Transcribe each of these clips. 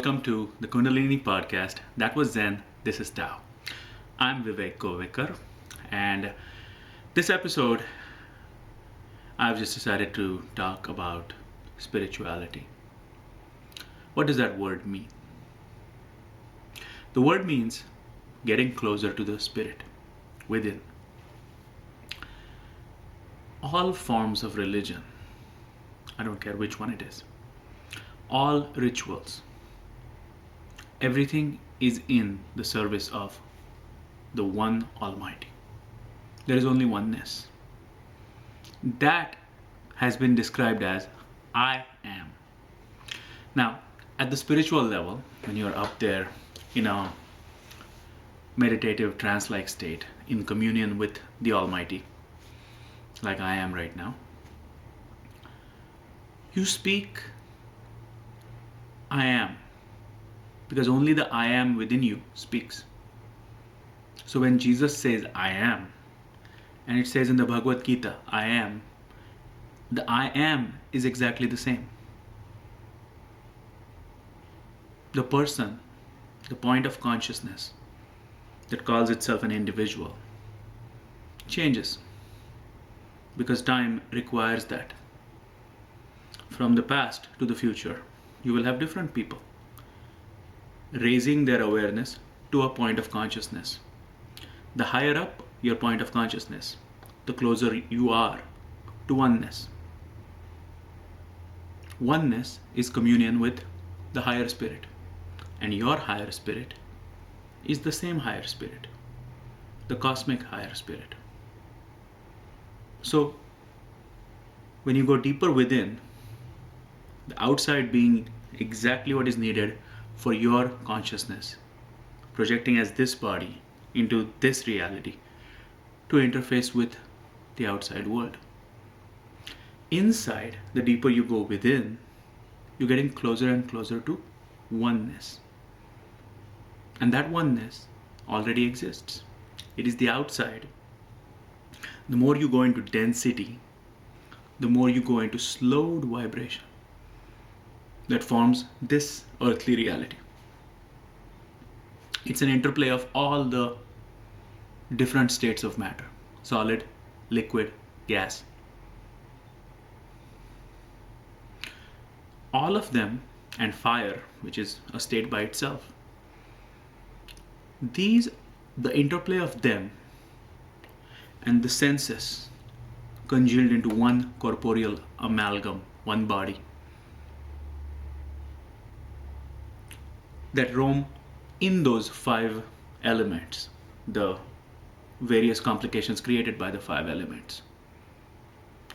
welcome to the Kundalini podcast. That was Zen, this is Tao. I'm Vivek Kovikar, and this episode I've just decided to talk about spirituality. What does that word mean? The word means getting closer to the spirit within. All forms of religion, I don't care which one it is, all rituals, everything is in the service of the one Almighty. There is only oneness. That has been described as I am. Now, at the spiritual level, when you're up there in a meditative trance-like state, in communion with the Almighty, like I am right now, you speak I am, because only the I am within you speaks. So when Jesus says I am, and it says in the Bhagavad Gita, I am, the I am is exactly the same. The person, the point of consciousness that calls itself an individual, changes because time requires that. From the past to the future, you will have different people raising their awareness to a point of consciousness. The higher up your point of consciousness, the closer you are to oneness. Oneness is communion with the higher spirit, and your higher spirit is the same higher spirit, the cosmic higher spirit. So, when you go deeper within, the outside being exactly what is needed for your consciousness, projecting as this body into this reality to interface with the outside world. Inside, the deeper you go within, you're getting closer and closer to oneness. And that oneness already exists. It is the outside. The more you go into density, the more you go into slowed vibration that forms this earthly reality. It's an interplay of all the different states of matter: solid, liquid, gas. All of them, and fire, which is a state by itself. The interplay of them and the senses congealed into one corporeal amalgam, one body, that roam in those five elements, the various complications created by the five elements,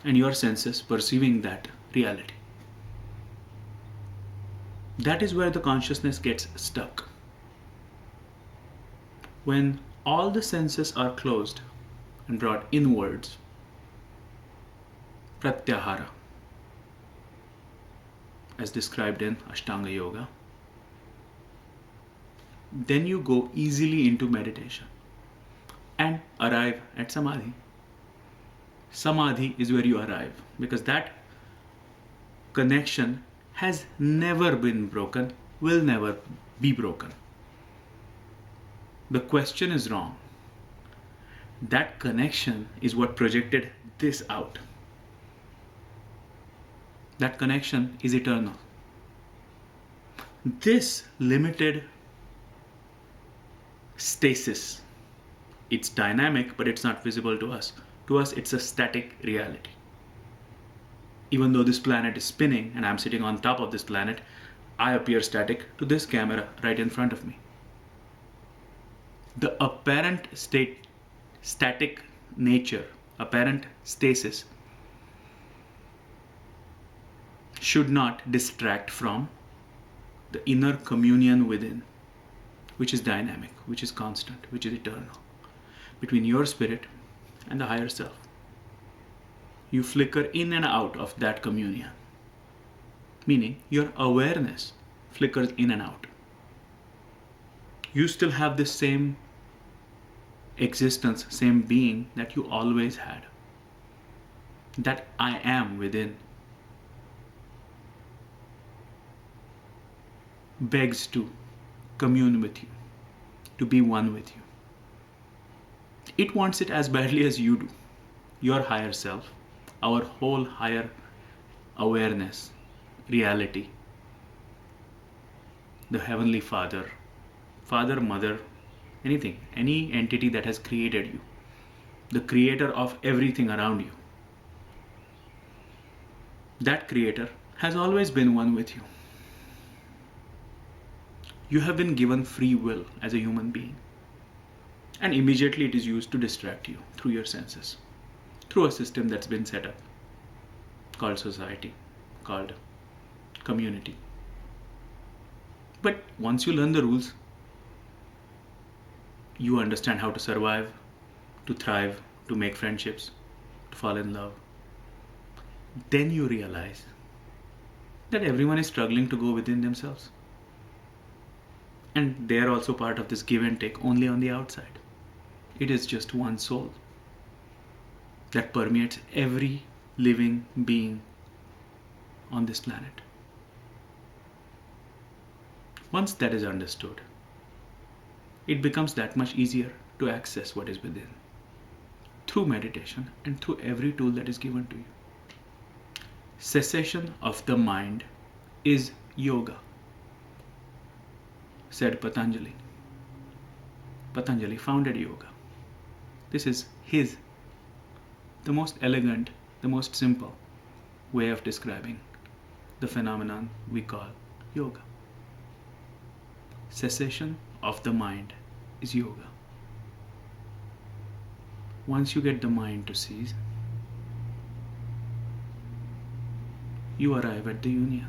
and your senses perceiving that reality. That is where the consciousness gets stuck. When all the senses are closed and brought inwards, pratyahara, as described in Ashtanga Yoga, then you go easily into meditation and arrive at samadhi. Samadhi is where you arrive, because that connection has never been broken, will never be broken. The question is wrong. That connection is what projected this out. That connection is eternal. This limited stasis, it's dynamic, but it's not visible to us. To us, it's a static reality. Even though this planet is spinning and I'm sitting on top of this planet, I appear static to this camera right in front of me. The apparent static nature, apparent stasis, should not distract from the inner communion within, which is dynamic, which is constant, which is eternal, between your spirit and the higher self. You flicker in and out of that communion, meaning your awareness flickers in and out. You still have the same existence, same being that you always had. That I am within. begs to commune with you, to be one with you. It wants it as badly as you do. Your higher self, our whole higher awareness, reality, the Heavenly Father, Father, Mother, anything, any entity that has created you, the creator of everything around you. That creator has always been one with you. You have been given free will as a human being. And immediately it is used to distract you through your senses, through a system that's been set up, called society, called community. But once you learn the rules, you understand how to survive, to thrive, to make friendships, to fall in love. Then you realize that everyone is struggling to go within themselves. And they are also part of this give and take only on the outside. It is just one soul that permeates every living being on this planet. Once that is understood, it becomes that much easier to access what is within through meditation and through every tool that is given to you. Cessation of the mind is yoga, said Patanjali. Patanjali founded yoga. This is the most elegant, the most simple way of describing the phenomenon we call yoga. Cessation of the mind is yoga. Once you get the mind to cease, you arrive at the union.